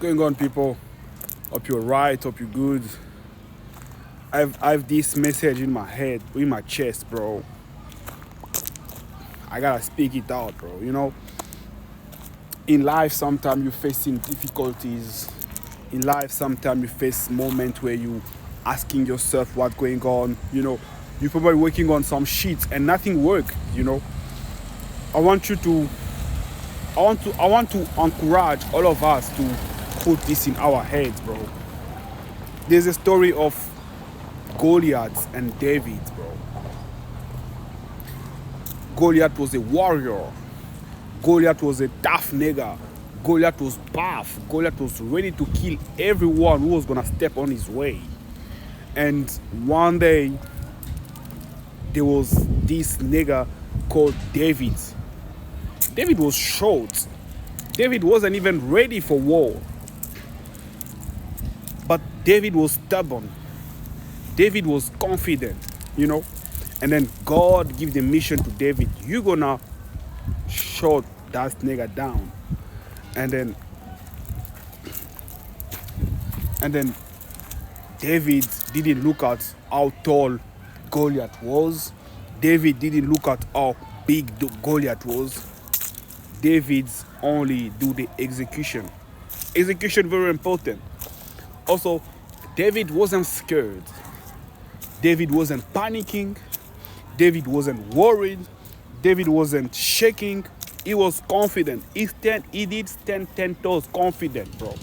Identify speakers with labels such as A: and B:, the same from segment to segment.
A: going on, people? Hope you're right. Hope you're good. I've this message in my head, in my chest, bro. I gotta speak it out, bro. In life, sometimes you're facing difficulties. In life, sometimes you face moments where you asking yourself what's going on. You're probably working on some shit and nothing work. I want you to I want to encourage all of us to put this in our heads, bro. There's a story of Goliath and David, bro. Goliath was a warrior. Goliath was a tough nigga. Goliath was buff. Goliath was ready to kill everyone who was gonna step on his way. And one day, there was this nigga called David. David was short. David wasn't even ready for war. But David was stubborn. David was confident, And then God gave the mission to David. You're gonna shut that nigga down. And then David didn't look at how tall Goliath was. David didn't look at how big Goliath was. David only do the execution. Execution very important. Also, David wasn't scared. David wasn't panicking. David wasn't worried. David wasn't shaking. He was confident. He did stand 10 toes confident, bro.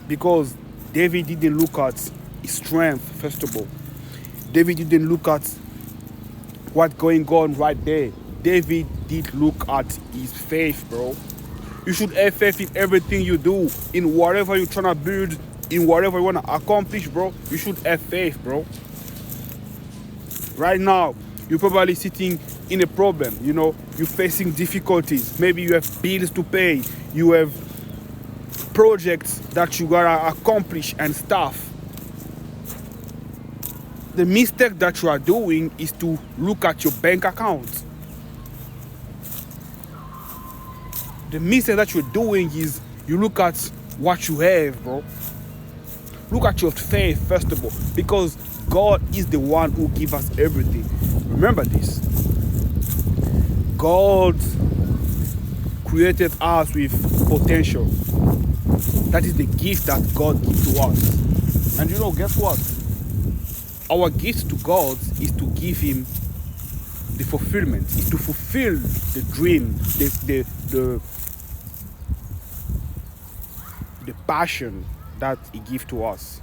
A: Because David didn't look at his strength, first of all. David didn't look at what's going on right there. David did look at his faith, bro. You should have faith in everything you do, in whatever you're trying to build, in whatever you want to accomplish, bro. You should have faith, bro. Right now, you're probably sitting in a problem, You're facing difficulties. Maybe you have bills to pay. You have projects that you gotta accomplish and stuff. The mistake that you are doing is to look at your bank account. The mistake that you're doing is you look at what you have, bro. Look at your faith, first of all, because God is the one who gives us everything. Remember this. God created us with potential. That is the gift that God gives to us. And guess what? Our gift to God is to give Him the fulfillment, is to fulfill the dream, the passion that He gives to us.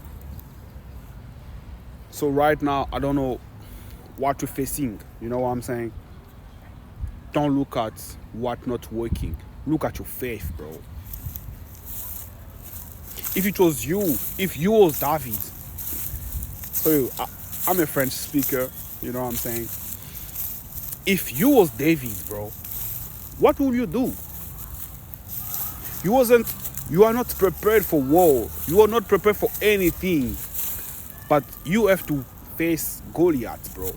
A: So right now, I don't know what you're facing. You know what I'm saying? Don't look at what not working. Look at your faith, bro. If it was you, if you was David, so I'm a French speaker, you know what I'm saying? If you was David, bro, what would you do? You are not prepared for war. You are not prepared for anything. But you have to face Goliath, bro.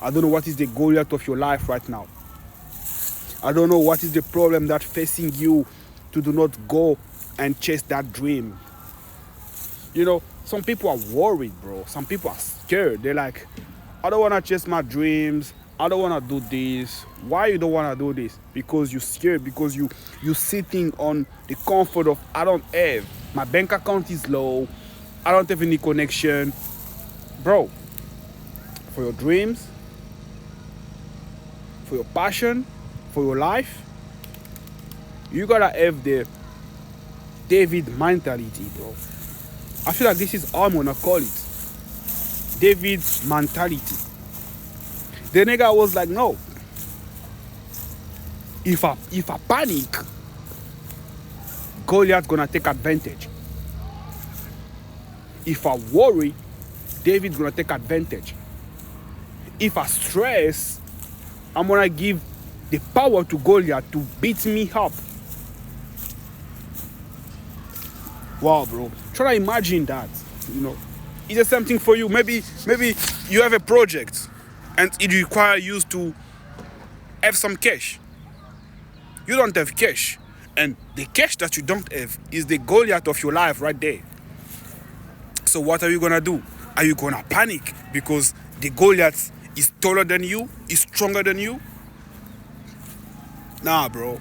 A: I don't know what is the Goliath of your life right now. I don't know what is the problem that's facing you to do not go and chase that dream. Some people are worried, bro. Some people are scared. They're like, I don't want to chase my dreams. I don't want to do this. Why you don't want to do this? Because you're scared. Because you're sitting on the comfort of, I don't have. My bank account is low. I don't have any connection. Bro, for your dreams, for your passion, for your life, you gotta have the David mentality, bro. I feel like this is how I'm gonna call it. David mentality. The nigga was like, no. If I panic, Goliath gonna take advantage. If I worry, David's gonna take advantage. If I stress, I'm gonna give the power to Goliath to beat me up. Wow, bro. Try to imagine that. Is there something for you? Maybe you have a project and it requires you to have some cash. You don't have cash. And the catch that you don't have is the Goliath of your life right there. So what are you gonna do? Are you gonna panic because the Goliath is taller than you, is stronger than you? Nah, bro.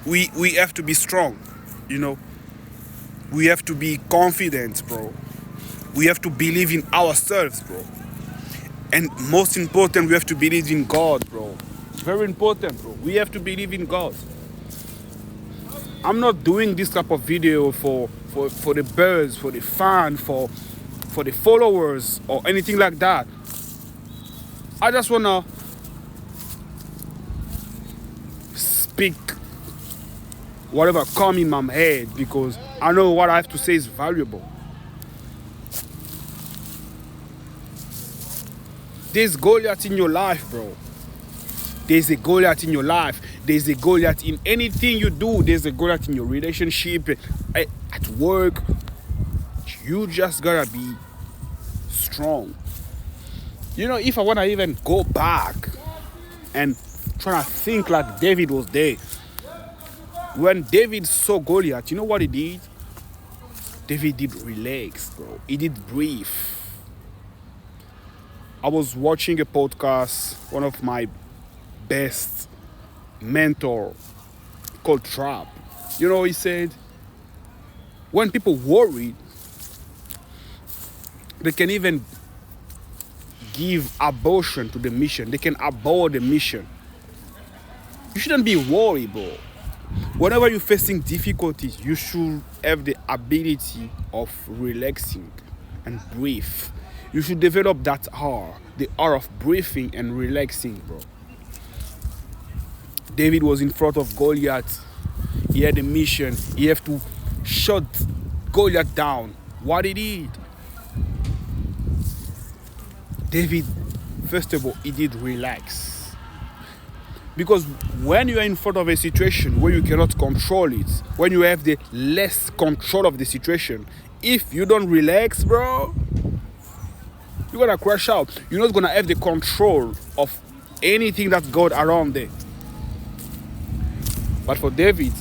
A: We have to be strong, you know. We have to be confident, bro. We have to believe in ourselves, bro. And most important, we have to believe in God, bro. Very important, bro. We have to believe in God. I'm not doing this type of video for the birds, for the fan, for the followers or anything like that. I just wanna speak whatever come in my head because I know what I have to say is valuable. There's Goliath in your life, bro. There's a Goliath in your life. There's a Goliath in anything you do. There's a Goliath in your relationship, at work. You just gotta be strong. You know, if I wanna even go back and try to think like David was there. When David saw Goliath, you know what he did? David did relax, bro. He did breathe. I was watching a podcast, one of my best mentor called Trap. You know, he said, when people worry, they can even give abortion to the mission. They can abort the mission. You shouldn't be worried, bro. Whenever you're facing difficulties, you should have the ability of relaxing and breathe. You should develop that art, the art of breathing and relaxing, bro. David was in front of Goliath. He had a mission. He had to shut Goliath down. What he did? David, first of all, he did relax. Because when you are in front of a situation where you cannot control it, when you have the less control of the situation, if you don't relax, bro, you're gonna crash out. You're not gonna have the control of anything that's going around there. But for David,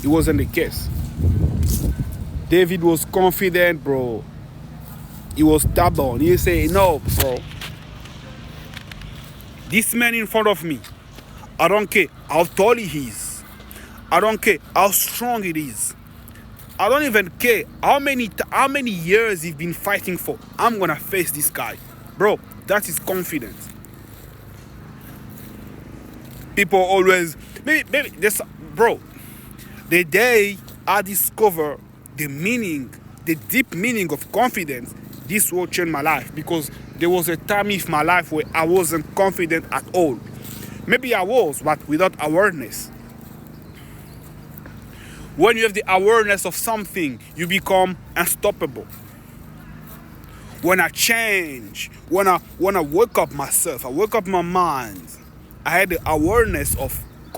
A: it wasn't the case. David was confident, bro. He was stubborn. He said, no, bro. This man in front of me, I don't care how tall he is. I don't care how strong it is. I don't even care how many years he's been fighting for. I'm gonna face this guy. Bro, that is confidence. People always, maybe this, bro, the day I discover the deep meaning of confidence, this will change my life. Because there was a time in my life where I wasn't confident at all. Maybe I was, but without awareness. When you have the awareness of something, you become unstoppable. When I change, when I wake up myself, I wake up my mind, I had the awareness of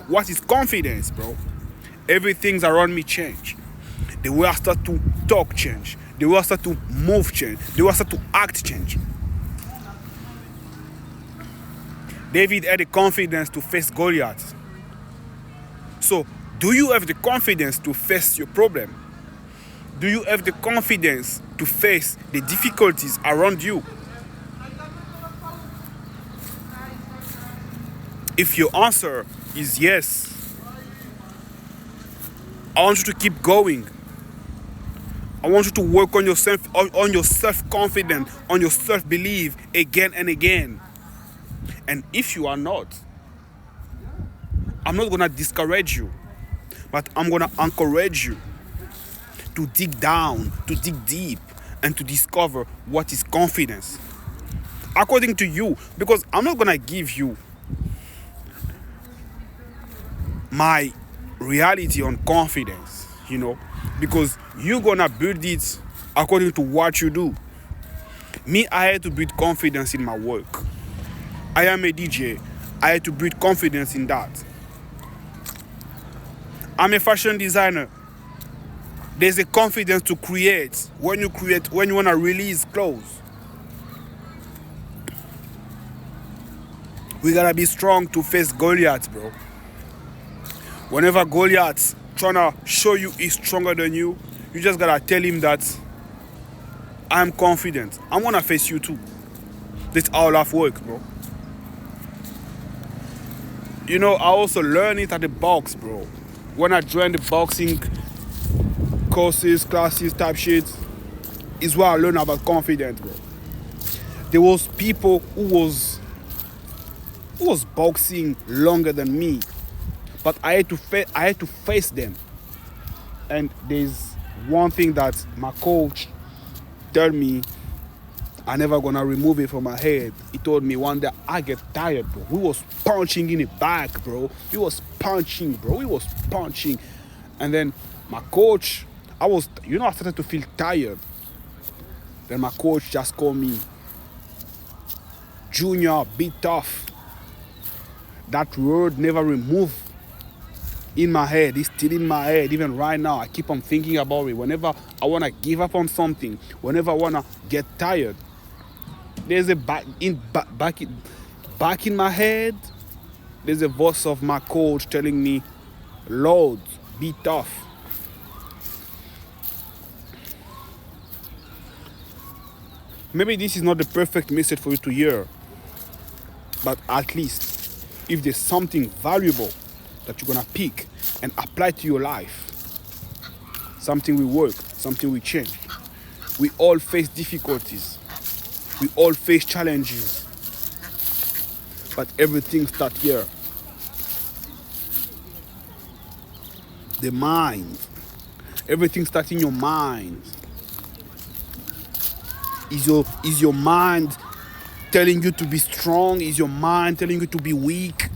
A: what is confidence, bro. Everything around me change. The way I start to talk change. The way I start to move change. The way I start to act change. David had the confidence to face Goliath. So, do you have the confidence to face your problem? Do you have the confidence to face the difficulties around you? If your answer is yes, I want you to keep going. I want you to work on your self-confidence, on your self-belief again and again. And if you are not, I'm not going to discourage you, but I'm going to encourage you to dig down, to dig deep, and to discover what is confidence. According to you, because I'm not going to give you my reality on confidence, you know, because you're going to build it according to what you do. Me, I had to build confidence in my work. I am a DJ. I had to build confidence in that. I'm a fashion designer. There's a confidence to create when you want to release clothes. We gotta be strong to face Goliath, bro. Whenever Goliath's trying to show you he's stronger than you, you just gotta tell him that I'm confident. I'm gonna face you too. That's how life works, bro. You know, I also learned it at the box, bro. When I joined the boxing courses, classes, type shit, is where I learned about confidence, bro. There was people who was boxing longer than me, but I had to face them. And there's one thing that my coach told me, I never gonna remove it from my head. He told me one day, I get tired, bro. We was punching in the back, bro. We was punching. And then my coach, I started to feel tired. Then my coach just called me, Junior, be tough. That word never removed in my head. It's still in my head. Even right now, I keep on thinking about it. Whenever I want to give up on something, whenever I want to get tired, there's a back in my head, there's a voice of my coach telling me, Lord, be tough. Maybe this is not the perfect message for you to hear, but at least if there's something valuable that you're gonna pick and apply to your life, something will work, something will change. We all face difficulties. We all face challenges. But everything starts here. The mind. Everything starts in your mind. Is your mind telling you to be strong? Is your mind telling you to be weak?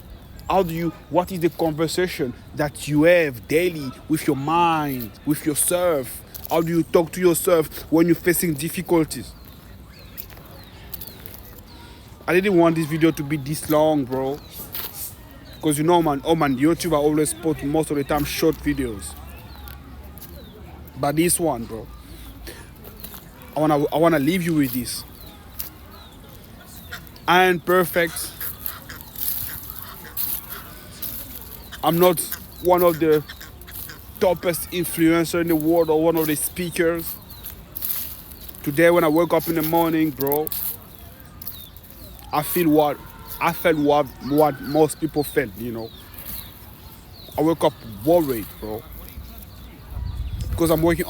A: What is the conversation that you have daily with your mind, with yourself? How do you talk to yourself when you're facing difficulties? I didn't want this video to be this long, bro. Because YouTube I always post most of the time short videos. But this one, bro, I wanna leave you with this. I ain't perfect. I'm not one of the toppest influencer in the world or one of the speakers. Today when I woke up in the morning, bro, I felt what most people felt, you know. I woke up worried, bro. Because I'm working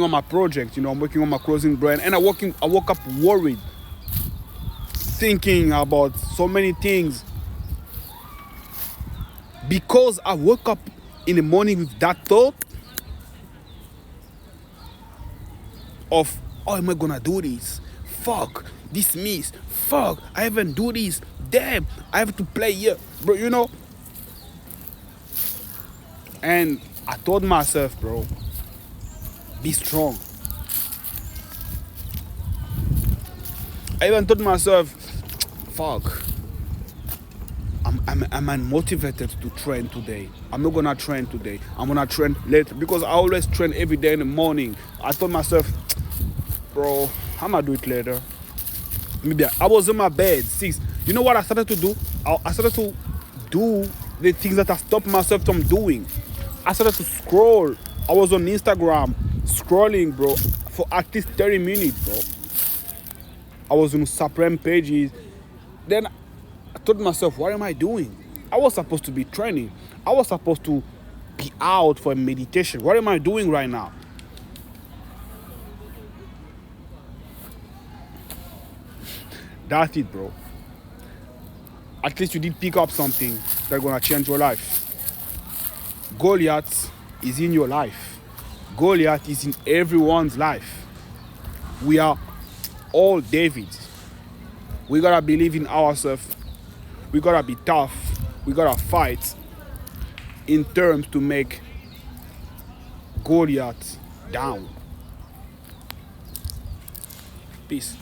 A: on my project, you know, I'm working on my clothing brand, and I woke up worried, thinking about so many things. Because I woke up in the morning with that thought of, how am I gonna do this? Fuck, this miss. Fuck, I haven't do this. Damn, I have to play here, bro, you know. And I told myself, bro, be strong. I even told myself, fuck, I'm unmotivated to train today. I'm not gonna train today. I'm gonna train later, because I always train every day in the morning. I told myself, bro, I'm gonna do it later. Maybe I was in my bed, 6. You know what I started to do? I started to do the things that I stopped myself from doing. I started to scroll. I was on Instagram scrolling, bro, for at least 30 minutes, bro. I was on Supreme pages. Then I told myself, what am I doing? I was supposed to be training. I was supposed to be out for a meditation. What am I doing right now? That's it, bro. At least you did pick up something that's gonna change your life. Goliath is in your life. Goliath is in everyone's life. We are all Davids. We gotta believe in ourselves. We gotta be tough. We gotta fight in terms to make Goliath down. Peace.